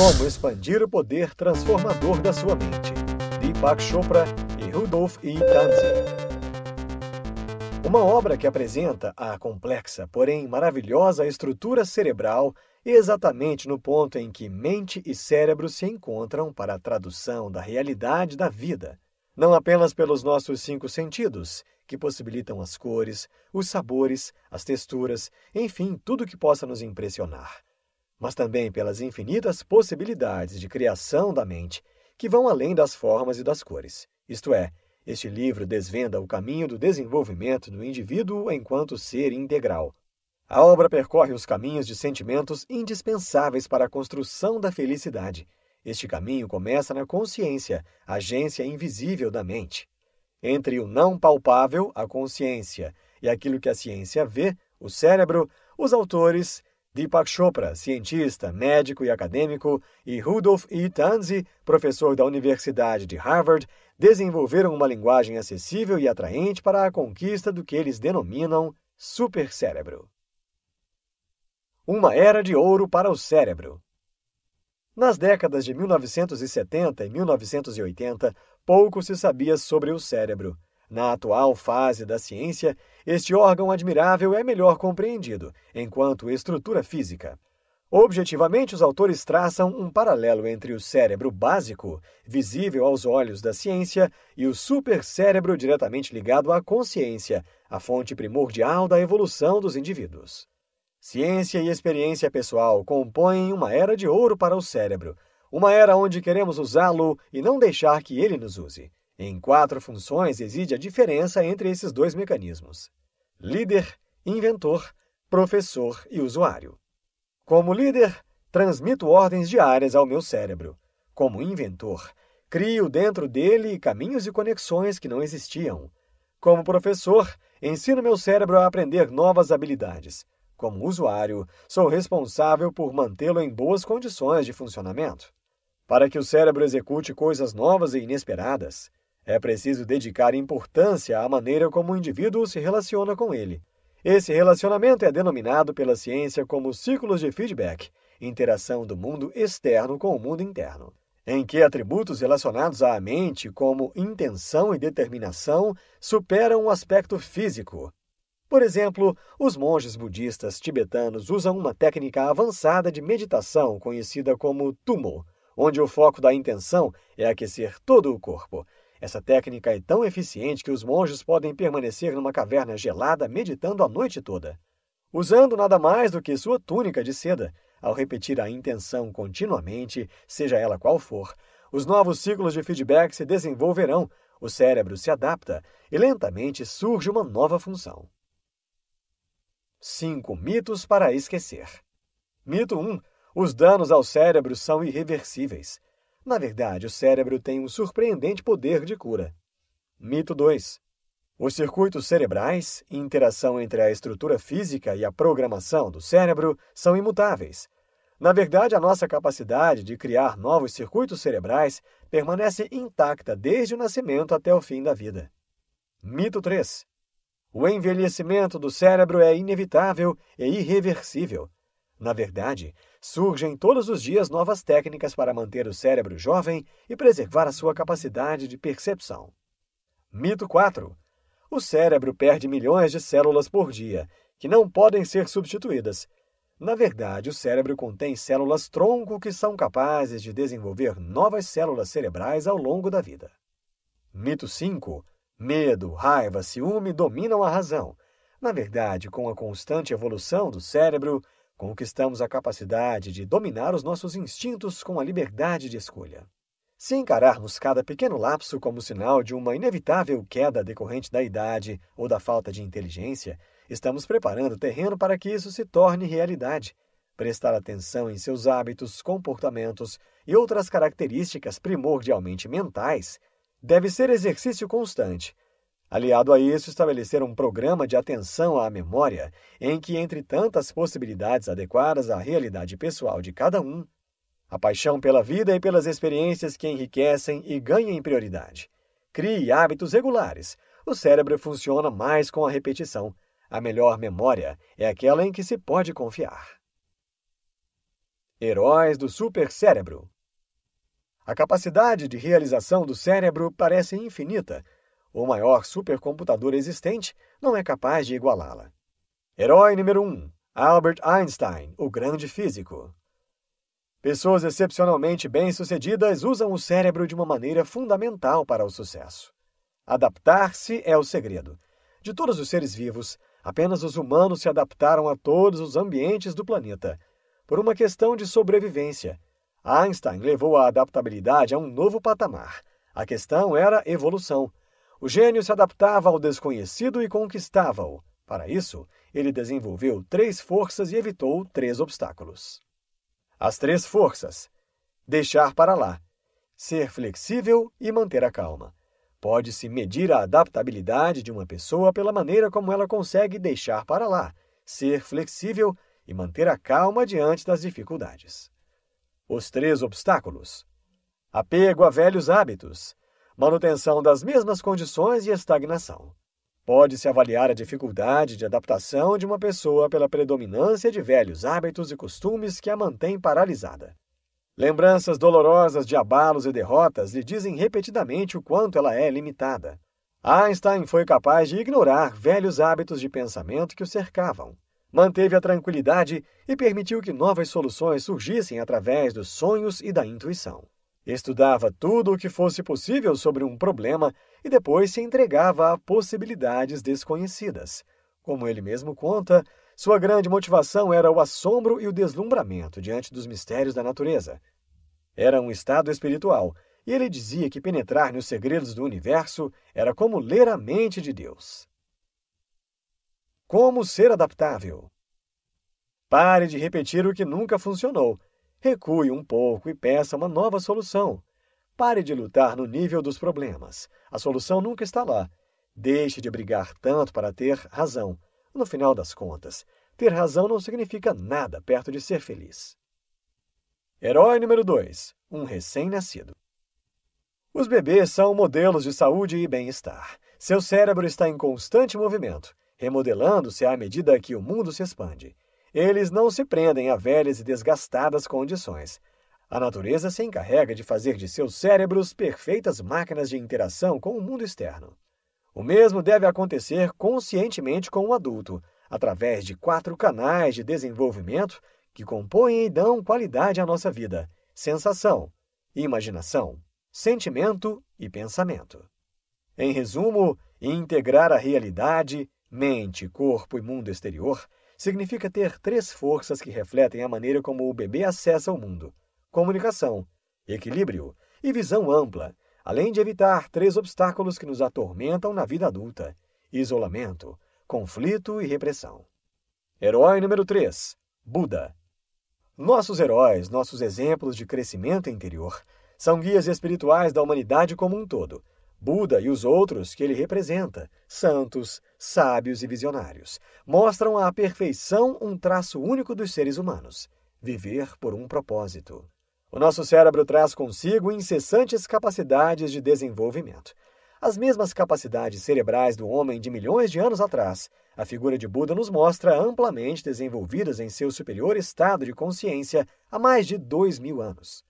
Como expandir o poder transformador da sua mente. Deepak Chopra e Rudolf E. Tanzi. Uma obra que apresenta a complexa, porém maravilhosa estrutura cerebral exatamente no ponto em que mente e cérebro se encontram para a tradução da realidade da vida, não apenas pelos nossos 5 sentidos, que possibilitam as cores, os sabores, as texturas, enfim, tudo que possa nos impressionar, mas também pelas infinitas possibilidades de criação da mente, que vão além das formas e das cores. Isto é, este livro desvenda o caminho do desenvolvimento do indivíduo enquanto ser integral. A obra percorre os caminhos de sentimentos indispensáveis para a construção da felicidade. Este caminho começa na consciência, agência invisível da mente. Entre o não palpável, a consciência, e aquilo que a ciência vê, o cérebro, os autores Deepak Chopra, cientista, médico e acadêmico, e Rudolf E. Tanzi, professor da Universidade de Harvard, desenvolveram uma linguagem acessível e atraente para a conquista do que eles denominam supercérebro. Uma era de ouro para o cérebro. Nas décadas de 1970 e 1980, pouco se sabia sobre o cérebro. Na atual fase da ciência, este órgão admirável é melhor compreendido, enquanto estrutura física. Objetivamente, os autores traçam um paralelo entre o cérebro básico, visível aos olhos da ciência, e o supercérebro diretamente ligado à consciência, a fonte primordial da evolução dos indivíduos. Ciência e experiência pessoal compõem uma era de ouro para o cérebro, uma era onde queremos usá-lo e não deixar que ele nos use. Em 4 funções reside a diferença entre esses 2 mecanismos: líder, inventor, professor e usuário. Como líder, transmito ordens diárias ao meu cérebro. Como inventor, crio dentro dele caminhos e conexões que não existiam. Como professor, ensino meu cérebro a aprender novas habilidades. Como usuário, sou responsável por mantê-lo em boas condições de funcionamento. Para que o cérebro execute coisas novas e inesperadas, é preciso dedicar importância à maneira como o indivíduo se relaciona com ele. Esse relacionamento é denominado pela ciência como ciclos de feedback, interação do mundo externo com o mundo interno, em que atributos relacionados à mente, como intenção e determinação, superam o aspecto físico. Por exemplo, os monges budistas tibetanos usam uma técnica avançada de meditação conhecida como Tummo, onde o foco da intenção é aquecer todo o corpo. Essa técnica é tão eficiente que os monges podem permanecer numa caverna gelada meditando a noite toda, usando nada mais do que sua túnica de seda. Ao repetir a intenção continuamente, seja ela qual for, os novos ciclos de feedback se desenvolverão, o cérebro se adapta e lentamente surge uma nova função. 5 mitos para esquecer. Mito 1. Os danos ao cérebro são irreversíveis. Na verdade, o cérebro tem um surpreendente poder de cura. Mito 2. Os circuitos cerebrais, interação entre a estrutura física e a programação do cérebro, são imutáveis. Na verdade, a nossa capacidade de criar novos circuitos cerebrais permanece intacta desde o nascimento até o fim da vida. Mito 3. O envelhecimento do cérebro é inevitável e irreversível. Na verdade, surgem todos os dias novas técnicas para manter o cérebro jovem e preservar a sua capacidade de percepção. Mito 4. O cérebro perde milhões de células por dia, que não podem ser substituídas. Na verdade, o cérebro contém células-tronco que são capazes de desenvolver novas células cerebrais ao longo da vida. Mito 5. Medo, raiva, ciúme dominam a razão. Na verdade, com a constante evolução do cérebro, conquistamos a capacidade de dominar os nossos instintos com a liberdade de escolha. Se encararmos cada pequeno lapso como sinal de uma inevitável queda decorrente da idade ou da falta de inteligência, estamos preparando o terreno para que isso se torne realidade. Prestar atenção em seus hábitos, comportamentos e outras características primordialmente mentais deve ser exercício constante. Aliado a isso, estabelecer um programa de atenção à memória, em que, entre tantas possibilidades adequadas à realidade pessoal de cada um, a paixão pela vida e pelas experiências que enriquecem e ganhem prioridade. Crie hábitos regulares. O cérebro funciona mais com a repetição. A melhor memória é aquela em que se pode confiar. Heróis do supercérebro. A capacidade de realização do cérebro parece infinita. O maior supercomputador existente não é capaz de igualá-la. Herói número 1. Albert Einstein, o grande físico. Pessoas excepcionalmente bem-sucedidas usam o cérebro de uma maneira fundamental para o sucesso. Adaptar-se é o segredo. De todos os seres vivos, apenas os humanos se adaptaram a todos os ambientes do planeta. Por uma questão de sobrevivência, Einstein levou a adaptabilidade a um novo patamar. A questão era evolução. O gênio se adaptava ao desconhecido e conquistava-o. Para isso, ele desenvolveu 3 forças e evitou 3 obstáculos. As 3 forças: deixar para lá, ser flexível e manter a calma. Pode-se medir a adaptabilidade de uma pessoa pela maneira como ela consegue deixar para lá, ser flexível e manter a calma diante das dificuldades. Os 3 obstáculos: apego a velhos hábitos, manutenção das mesmas condições e estagnação. Pode-se avaliar a dificuldade de adaptação de uma pessoa pela predominância de velhos hábitos e costumes que a mantém paralisada. Lembranças dolorosas de abalos e derrotas lhe dizem repetidamente o quanto ela é limitada. Einstein foi capaz de ignorar velhos hábitos de pensamento que o cercavam. Manteve a tranquilidade e permitiu que novas soluções surgissem através dos sonhos e da intuição. Estudava tudo o que fosse possível sobre um problema e depois se entregava a possibilidades desconhecidas. Como ele mesmo conta, sua grande motivação era o assombro e o deslumbramento diante dos mistérios da natureza. Era um estado espiritual, e ele dizia que penetrar nos segredos do universo era como ler a mente de Deus. Como ser adaptável? Pare de repetir o que nunca funcionou. Recue um pouco e peça uma nova solução. Pare de lutar no nível dos problemas. A solução nunca está lá. Deixe de brigar tanto para ter razão. No final das contas, ter razão não significa nada perto de ser feliz. Herói número 2. Um recém-nascido. Os bebês são modelos de saúde e bem-estar. Seu cérebro está em constante movimento, remodelando-se à medida que o mundo se expande. Eles não se prendem a velhas e desgastadas condições. A natureza se encarrega de fazer de seus cérebros perfeitas máquinas de interação com o mundo externo. O mesmo deve acontecer conscientemente com o adulto, através de 4 canais de desenvolvimento que compõem e dão qualidade à nossa vida: sensação, imaginação, sentimento e pensamento. Em resumo, integrar a realidade, mente, corpo e mundo exterior significa ter 3 forças que refletem a maneira como o bebê acessa o mundo: comunicação, equilíbrio e visão ampla, além de evitar 3 obstáculos que nos atormentam na vida adulta: isolamento, conflito e repressão. Herói número 3. Buda. Nossos heróis, nossos exemplos de crescimento interior, são guias espirituais da humanidade como um todo. Buda e os outros que ele representa, santos, sábios e visionários, mostram à perfeição um traço único dos seres humanos: viver por um propósito. O nosso cérebro traz consigo incessantes capacidades de desenvolvimento. As mesmas capacidades cerebrais do homem de milhões de anos atrás, a figura de Buda nos mostra amplamente desenvolvidas em seu superior estado de consciência há mais de 2000 anos.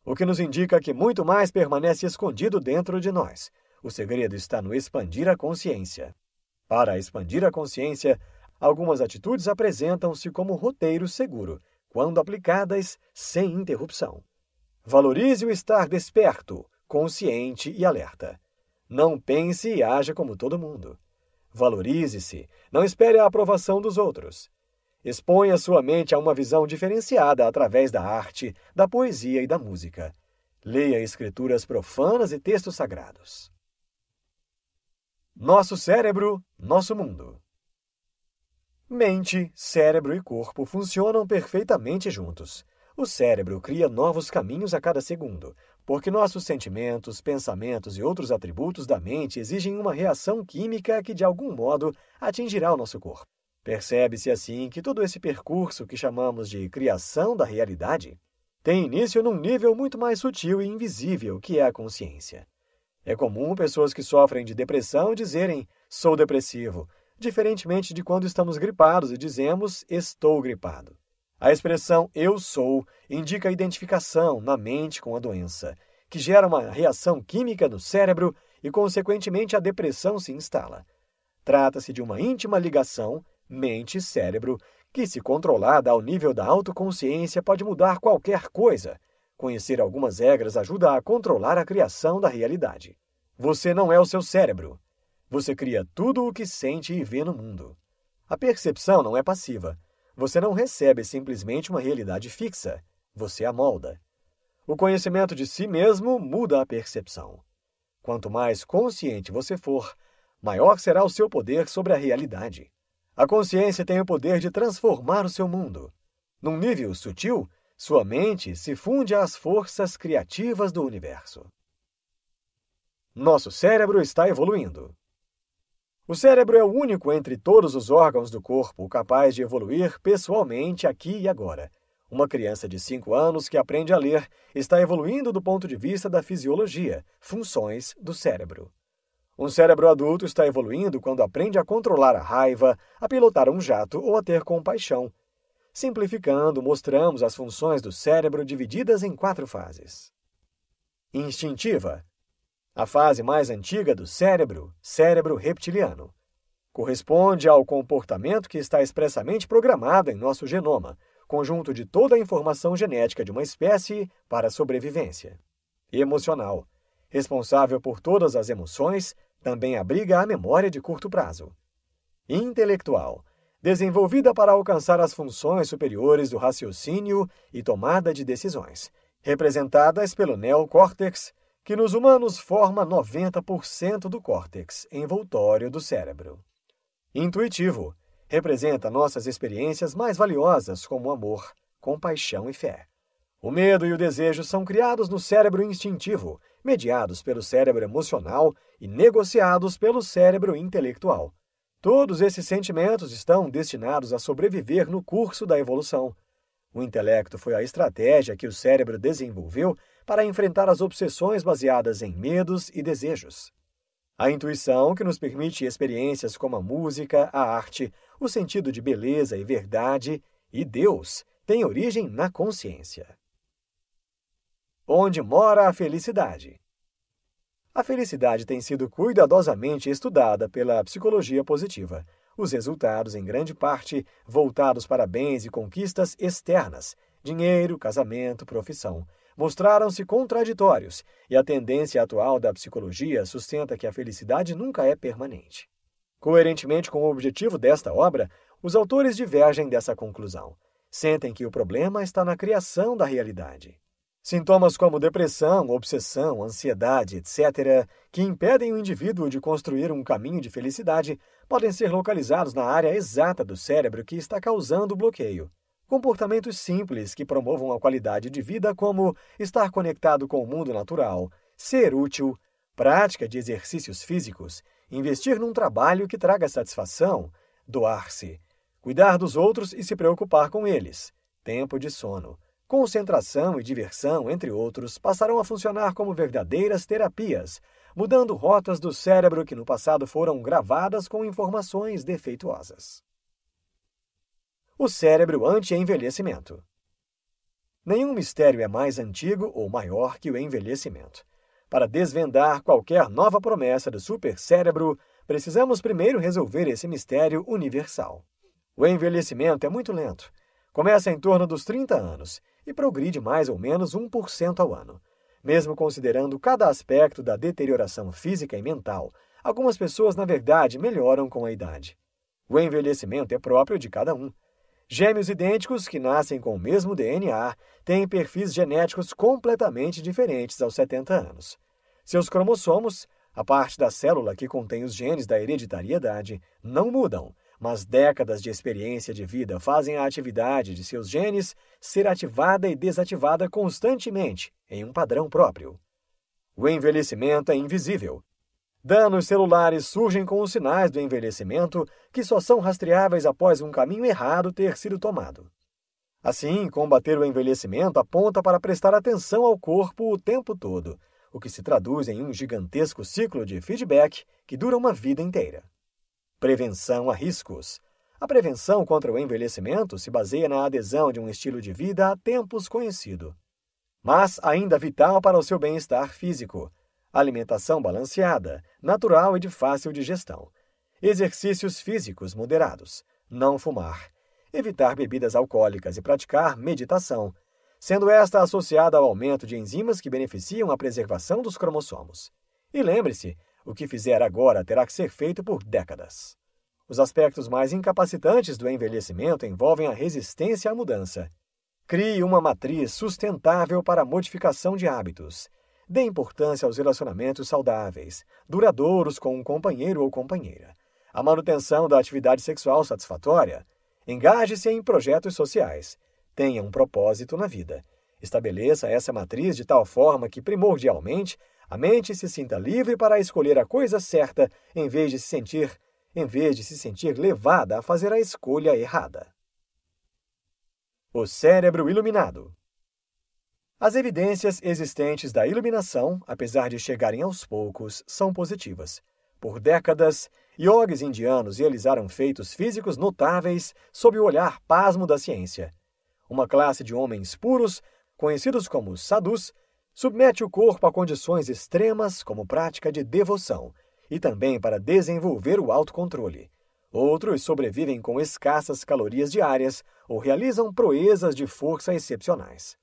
O que nos indica que muito mais permanece escondido dentro de nós. O segredo está no expandir a consciência. Para expandir a consciência, algumas atitudes apresentam-se como roteiro seguro, quando aplicadas sem interrupção. Valorize o estar desperto, consciente e alerta. Não pense e haja como todo mundo. Valorize-se, não espere a aprovação dos outros. Exponha sua mente a uma visão diferenciada através da arte, da poesia e da música. Leia escrituras profanas e textos sagrados. Nosso cérebro, nosso mundo. Mente, cérebro e corpo funcionam perfeitamente juntos. O cérebro cria novos caminhos a cada segundo, porque nossos sentimentos, pensamentos e outros atributos da mente exigem uma reação química que, de algum modo, atingirá o nosso corpo. Percebe-se assim que todo esse percurso que chamamos de criação da realidade tem início num nível muito mais sutil e invisível, que é a consciência. É comum pessoas que sofrem de depressão dizerem "sou depressivo", diferentemente de quando estamos gripados e dizemos "estou gripado". A expressão eu sou indica a identificação na mente com a doença, que gera uma reação química no cérebro e, consequentemente, a depressão se instala. Trata-se de uma íntima ligação mente-cérebro que, se controlada ao nível da autoconsciência, pode mudar qualquer coisa. Conhecer algumas regras ajuda a controlar a criação da realidade. Você não é o seu cérebro. Você cria tudo o que sente e vê no mundo. A percepção não é passiva. Você não recebe simplesmente uma realidade fixa. Você a molda. O conhecimento de si mesmo muda a percepção. Quanto mais consciente você for, maior será o seu poder sobre a realidade. A consciência tem o poder de transformar o seu mundo. Num nível sutil, sua mente se funde às forças criativas do universo. Nosso cérebro está evoluindo. O cérebro é o único entre todos os órgãos do corpo capaz de evoluir pessoalmente aqui e agora. Uma criança de 5 anos que aprende a ler está evoluindo do ponto de vista da fisiologia, funções do cérebro. Um cérebro adulto está evoluindo quando aprende a controlar a raiva, a pilotar um jato ou a ter compaixão. Simplificando, mostramos as funções do cérebro divididas em 4 fases. Instintiva. A fase mais antiga do cérebro, cérebro reptiliano, corresponde ao comportamento que está expressamente programado em nosso genoma, conjunto de toda a informação genética de uma espécie para a sobrevivência. Emocional. Responsável por todas as emoções, também abriga a memória de curto prazo. Intelectual. Desenvolvida para alcançar as funções superiores do raciocínio e tomada de decisões, representadas pelo neocórtex, que nos humanos forma 90% do córtex envoltório do cérebro. Intuitivo. Representa nossas experiências mais valiosas como amor, compaixão e fé. O medo e o desejo são criados no cérebro instintivo, mediados pelo cérebro emocional e negociados pelo cérebro intelectual. Todos esses sentimentos estão destinados a sobreviver no curso da evolução. O intelecto foi a estratégia que o cérebro desenvolveu para enfrentar as obsessões baseadas em medos e desejos. A intuição, que nos permite experiências como a música, a arte, o sentido de beleza e verdade, e Deus, tem origem na consciência. Onde mora a felicidade? A felicidade tem sido cuidadosamente estudada pela psicologia positiva. Os resultados, em grande parte, voltados para bens e conquistas externas, dinheiro, casamento, profissão, mostraram-se contraditórios, e a tendência atual da psicologia sustenta que a felicidade nunca é permanente. Coerentemente com o objetivo desta obra, os autores divergem dessa conclusão. Sentem que o problema está na criação da realidade. Sintomas como depressão, obsessão, ansiedade, etc., que impedem o indivíduo de construir um caminho de felicidade, podem ser localizados na área exata do cérebro que está causando o bloqueio. Comportamentos simples que promovam a qualidade de vida, como estar conectado com o mundo natural, ser útil, prática de exercícios físicos, investir num trabalho que traga satisfação, doar-se, cuidar dos outros e se preocupar com eles, tempo de sono, concentração e diversão, entre outros, passarão a funcionar como verdadeiras terapias, mudando rotas do cérebro que no passado foram gravadas com informações defeituosas. O cérebro anti-envelhecimento. Nenhum mistério é mais antigo ou maior que o envelhecimento. Para desvendar qualquer nova promessa do supercérebro, precisamos primeiro resolver esse mistério universal. O envelhecimento é muito lento. Começa em torno dos 30 anos e progride mais ou menos 1% ao ano. Mesmo considerando cada aspecto da deterioração física e mental, algumas pessoas, na verdade, melhoram com a idade. O envelhecimento é próprio de cada um. Gêmeos idênticos que nascem com o mesmo DNA têm perfis genéticos completamente diferentes aos 70 anos. Seus cromossomos, a parte da célula que contém os genes da hereditariedade, não mudam, mas décadas de experiência de vida fazem a atividade de seus genes ser ativada e desativada constantemente, em um padrão próprio. O envelhecimento é invisível. Danos celulares surgem com os sinais do envelhecimento que só são rastreáveis após um caminho errado ter sido tomado. Assim, combater o envelhecimento aponta para prestar atenção ao corpo o tempo todo, o que se traduz em um gigantesco ciclo de feedback que dura uma vida inteira. Prevenção a riscos. A prevenção contra o envelhecimento se baseia na adesão de um estilo de vida há tempos conhecido, mas ainda vital para o seu bem-estar físico. Alimentação balanceada, natural e de fácil digestão. Exercícios físicos moderados. Não fumar. Evitar bebidas alcoólicas e praticar meditação, sendo esta associada ao aumento de enzimas que beneficiam a preservação dos cromossomos. E lembre-se, o que fizer agora terá que ser feito por décadas. Os aspectos mais incapacitantes do envelhecimento envolvem a resistência à mudança. Crie uma matriz sustentável para a modificação de hábitos. Dê importância aos relacionamentos saudáveis, duradouros com um companheiro ou companheira. A manutenção da atividade sexual satisfatória. Engaje-se em projetos sociais. Tenha um propósito na vida. Estabeleça essa matriz de tal forma que, primordialmente, a mente se sinta livre para escolher a coisa certa em vez de se sentir levada a fazer a escolha errada. O cérebro iluminado. As evidências existentes da iluminação, apesar de chegarem aos poucos, são positivas. Por décadas, yogis indianos realizaram feitos físicos notáveis sob o olhar pasmo da ciência. Uma classe de homens puros, conhecidos como sadhus, submete o corpo a condições extremas como prática de devoção, e também para desenvolver o autocontrole. Outros sobrevivem com escassas calorias diárias ou realizam proezas de força excepcionais.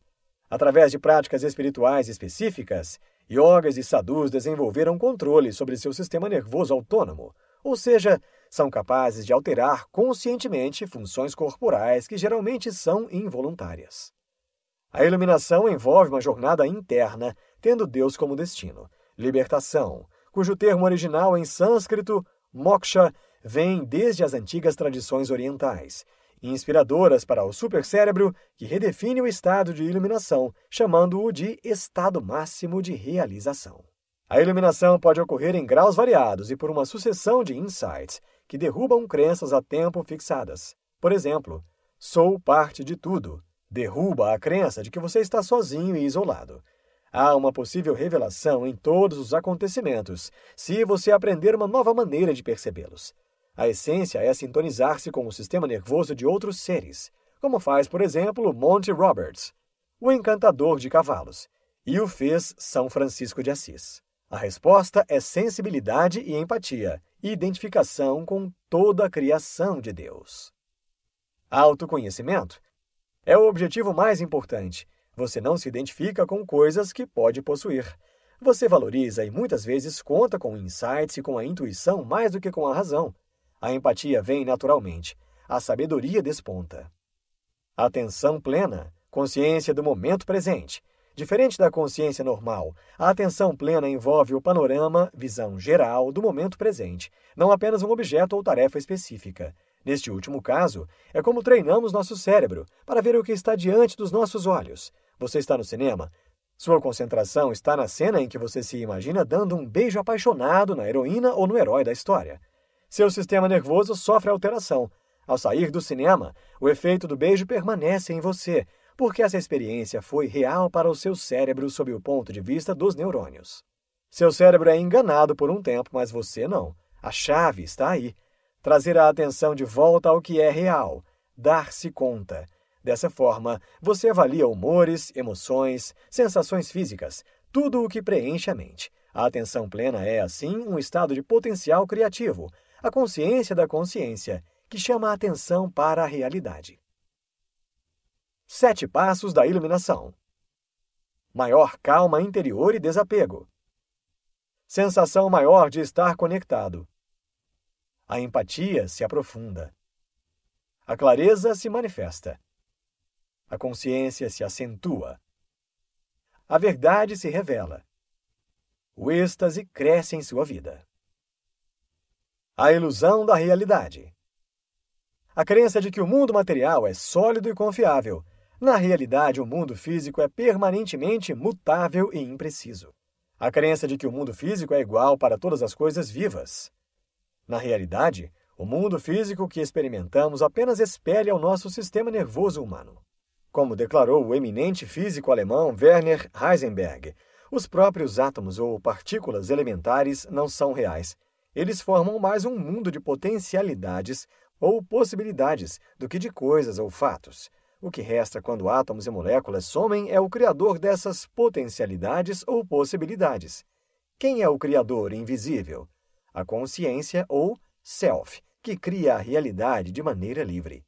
Através de práticas espirituais específicas, yogas e sadhus desenvolveram controle sobre seu sistema nervoso autônomo, ou seja, são capazes de alterar conscientemente funções corporais que geralmente são involuntárias. A iluminação envolve uma jornada interna, tendo Deus como destino, libertação, cujo termo original em sânscrito, moksha, vem desde as antigas tradições orientais, inspiradoras para o supercérebro que redefine o estado de iluminação, chamando-o de estado máximo de realização. A iluminação pode ocorrer em graus variados e por uma sucessão de insights que derrubam crenças há tempo fixadas. Por exemplo, sou parte de tudo. Derruba a crença de que você está sozinho e isolado. Há uma possível revelação em todos os acontecimentos, se você aprender uma nova maneira de percebê-los. A essência é sintonizar-se com o sistema nervoso de outros seres, como faz, por exemplo, Monty Roberts, o encantador de cavalos, e o fez São Francisco de Assis. A resposta é sensibilidade e empatia, identificação com toda a criação de Deus. Autoconhecimento é o objetivo mais importante. Você não se identifica com coisas que pode possuir. Você valoriza e muitas vezes conta com insights e com a intuição mais do que com a razão. A empatia vem naturalmente. A sabedoria desponta. Atenção plena, consciência do momento presente. Diferente da consciência normal, a atenção plena envolve o panorama, visão geral do momento presente, não apenas um objeto ou tarefa específica. Neste último caso, é como treinamos nosso cérebro para ver o que está diante dos nossos olhos. Você está no cinema? Sua concentração está na cena em que você se imagina dando um beijo apaixonado na heroína ou no herói da história. Seu sistema nervoso sofre alteração. Ao sair do cinema, o efeito do beijo permanece em você, porque essa experiência foi real para o seu cérebro sob o ponto de vista dos neurônios. Seu cérebro é enganado por um tempo, mas você não. A chave está aí. Trazer a atenção de volta ao que é real. Dar-se conta. Dessa forma, você avalia humores, emoções, sensações físicas, tudo o que preenche a mente. A atenção plena é, assim, um estado de potencial criativo, a consciência da consciência, que chama a atenção para a realidade. 7 passos da iluminação. Maior calma interior e desapego. Sensação maior de estar conectado. A empatia se aprofunda. A clareza se manifesta. A consciência se acentua. A verdade se revela. O êxtase cresce em sua vida. A ilusão da realidade. A crença de que o mundo material é sólido e confiável. Na realidade, o mundo físico é permanentemente mutável e impreciso. A crença de que o mundo físico é igual para todas as coisas vivas. Na realidade, o mundo físico que experimentamos apenas espelha o nosso sistema nervoso humano. Como declarou o eminente físico alemão Werner Heisenberg, os próprios átomos ou partículas elementares não são reais. Eles formam mais um mundo de potencialidades ou possibilidades do que de coisas ou fatos. O que resta quando átomos e moléculas somem é o criador dessas potencialidades ou possibilidades. Quem é o criador invisível? A consciência ou self, que cria a realidade de maneira livre.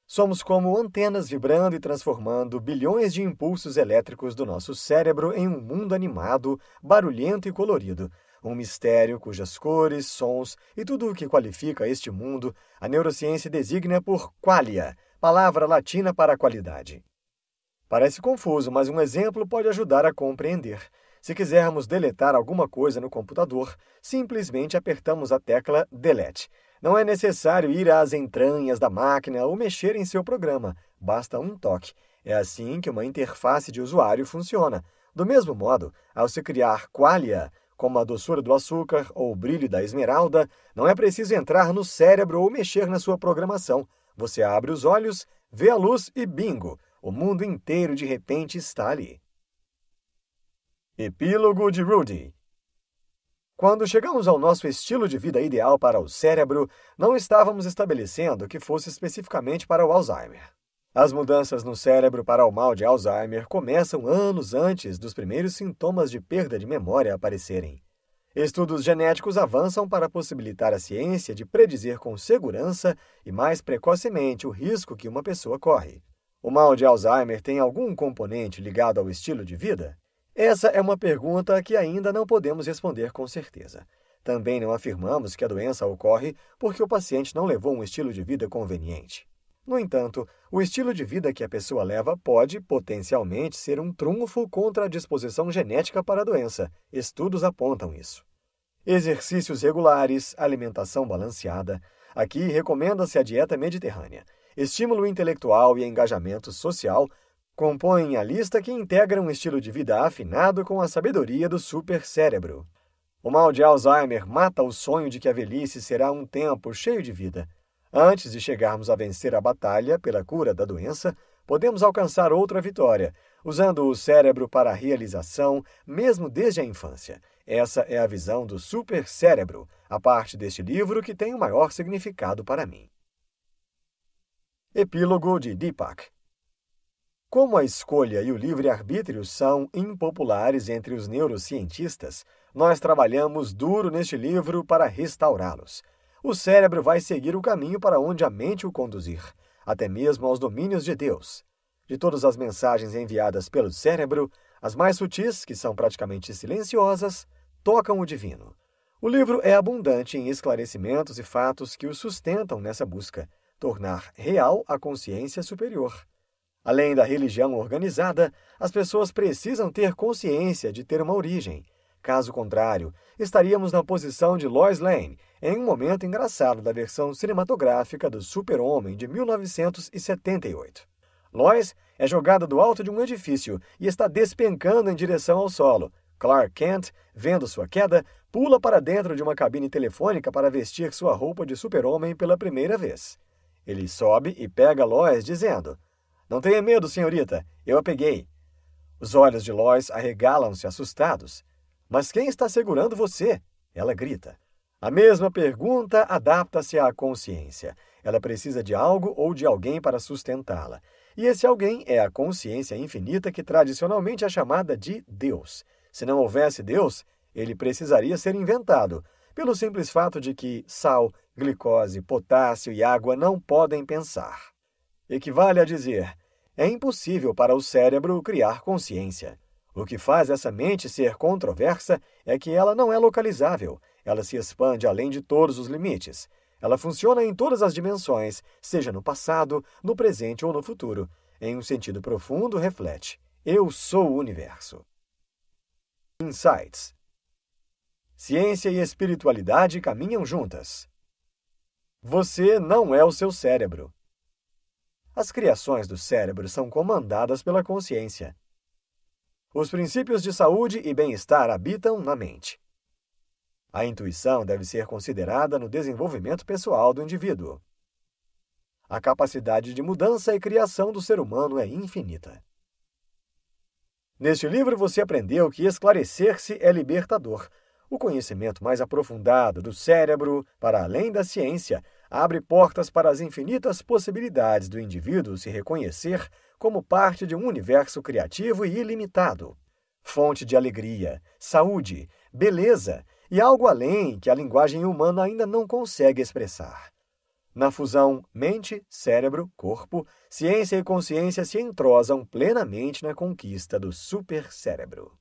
Somos como antenas vibrando e transformando bilhões de impulsos elétricos do nosso cérebro em um mundo animado, barulhento e colorido. Um mistério cujas cores, sons e tudo o que qualifica este mundo, a neurociência designa por qualia, palavra latina para qualidade. Parece confuso, mas um exemplo pode ajudar a compreender. Se quisermos deletar alguma coisa no computador, simplesmente apertamos a tecla Delete. Não é necessário ir às entranhas da máquina ou mexer em seu programa, basta um toque. É assim que uma interface de usuário funciona. Do mesmo modo, ao se criar qualia, como a doçura do açúcar ou o brilho da esmeralda, não é preciso entrar no cérebro ou mexer na sua programação. Você abre os olhos, vê a luz e bingo! O mundo inteiro de repente está ali. Epílogo de Rudy. Quando chegamos ao nosso estilo de vida ideal para o cérebro, não estávamos estabelecendo que fosse especificamente para o Alzheimer. As mudanças no cérebro para o mal de Alzheimer começam anos antes dos primeiros sintomas de perda de memória aparecerem. Estudos genéticos avançam para possibilitar a ciência de predizer com segurança e mais precocemente o risco que uma pessoa corre. O mal de Alzheimer tem algum componente ligado ao estilo de vida? Essa é uma pergunta que ainda não podemos responder com certeza. Também não afirmamos que a doença ocorre porque o paciente não levou um estilo de vida conveniente. No entanto, o estilo de vida que a pessoa leva pode, potencialmente, ser um trunfo contra a disposição genética para a doença. Estudos apontam isso. Exercícios regulares, alimentação balanceada. Aqui recomenda-se a dieta mediterrânea. Estímulo intelectual e engajamento social compõem a lista que integra um estilo de vida afinado com a sabedoria do supercérebro. O mal de Alzheimer mata o sonho de que a velhice será um tempo cheio de vida. Antes de chegarmos a vencer a batalha pela cura da doença, podemos alcançar outra vitória, usando o cérebro para a realização, mesmo desde a infância. Essa é a visão do supercérebro, a parte deste livro que tem o maior significado para mim. Epílogo de Deepak. Como a escolha e o livre-arbítrio são impopulares entre os neurocientistas, nós trabalhamos duro neste livro para restaurá-los. O cérebro vai seguir o caminho para onde a mente o conduzir, até mesmo aos domínios de Deus. De todas as mensagens enviadas pelo cérebro, as mais sutis, que são praticamente silenciosas, tocam o divino. O livro é abundante em esclarecimentos e fatos que o sustentam nessa busca, tornar real a consciência superior. Além da religião organizada, as pessoas precisam ter consciência de ter uma origem. Caso contrário, estaríamos na posição de Lois Lane, em um momento engraçado da versão cinematográfica do Super-Homem de 1978. Lois é jogada do alto de um edifício e está despencando em direção ao solo. Clark Kent, vendo sua queda, pula para dentro de uma cabine telefônica para vestir sua roupa de Super-Homem pela primeira vez. Ele sobe e pega Lois, dizendo: "Não tenha medo, senhorita, eu a peguei." Os olhos de Lois arregalam-se assustados. "Mas quem está segurando você?" Ela grita. A mesma pergunta adapta-se à consciência. Ela precisa de algo ou de alguém para sustentá-la. E esse alguém é a consciência infinita que tradicionalmente é chamada de Deus. Se não houvesse Deus, ele precisaria ser inventado, pelo simples fato de que sal, glicose, potássio e água não podem pensar. Equivale a dizer, é impossível para o cérebro criar consciência. O que faz essa mente ser controversa é que ela não é localizável. Ela se expande além de todos os limites. Ela funciona em todas as dimensões, seja no passado, no presente ou no futuro. Em um sentido profundo, reflete: eu sou o universo. Insights. Ciência e espiritualidade caminham juntas. Você não é o seu cérebro. As criações do cérebro são comandadas pela consciência. Os princípios de saúde e bem-estar habitam na mente. A intuição deve ser considerada no desenvolvimento pessoal do indivíduo. A capacidade de mudança e criação do ser humano é infinita. Neste livro você aprendeu que esclarecer-se é libertador. O conhecimento mais aprofundado do cérebro, para além da ciência, abre portas para as infinitas possibilidades do indivíduo se reconhecer como parte de um universo criativo e ilimitado. Fonte de alegria, saúde, beleza e algo além que a linguagem humana ainda não consegue expressar. Na fusão mente, cérebro, corpo, ciência e consciência se entrosam plenamente na conquista do supercérebro.